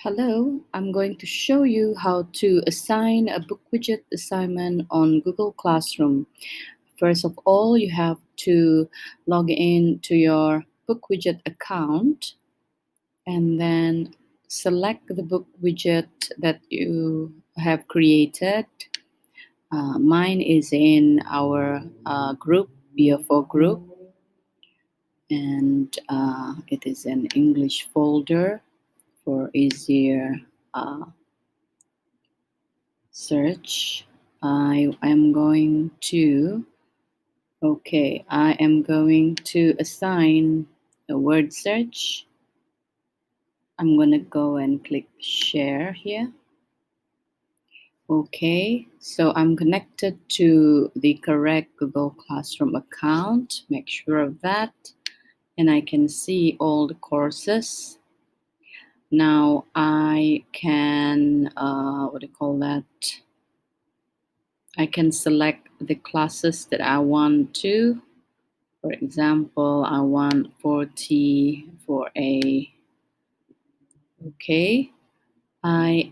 Hello, I'm going to show you how to assign a BookWidget assignment on Google Classroom. First of all, you have to log in to your BookWidget account and then select the BookWidget that you have created. Mine is in our group, BFO group, and it is an English folder for easier search. I am going to assign a word search. I'm gonna go and click share here. Okay, so I'm connected to the correct Google Classroom account. Make sure of that, and I can see all the courses. Now I can I can select the classes that I want to. For example, I want 40 for a, okay. I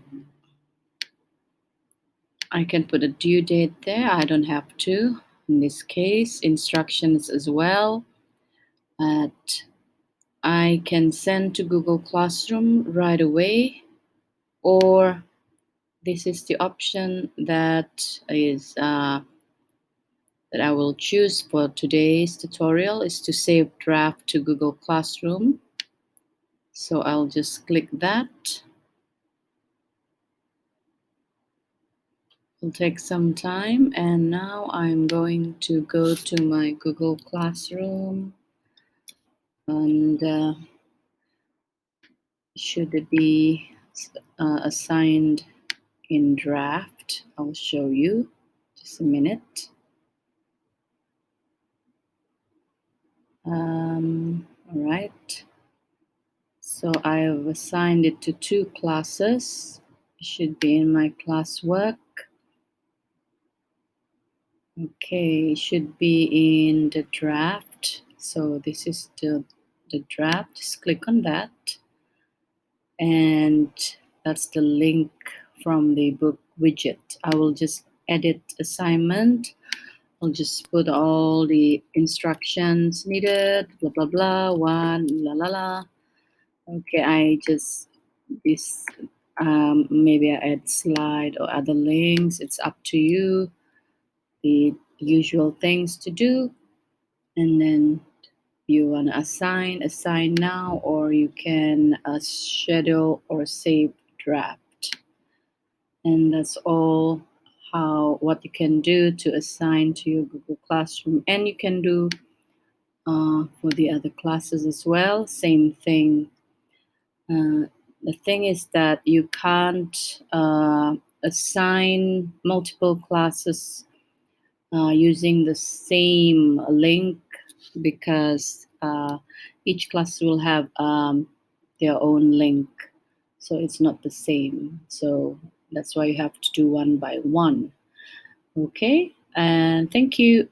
can put a due date there. I don't have to. In this case, instructions as well. I can send to Google Classroom right away, or this is the option that I will choose for today's tutorial, is to save draft to Google Classroom. So I'll just click that. It'll take some time, and now I'm going to go to my Google Classroom, and should it be assigned in draft? I'll show you. Just a minute. All right. So I have assigned it to 2 classes. It should be in my classwork. Okay, it should be in the draft. So this is the draft. Just click on that. And that's the link from the book widget. I will just edit assignment. I'll just put all the instructions needed, blah, blah, blah, one, la, la, la. Okay, maybe I add slide or other links. It's up to you. The usual things to do. And then you want to assign now, or you can schedule or save draft. And that's all what you can do to assign to your Google Classroom. And you can do for the other classes as well, same thing. The thing is that you can't assign multiple classes using the same link, because each class will have their own link, so it's not the same. So that's why you have to do one by one. Okay, and thank you.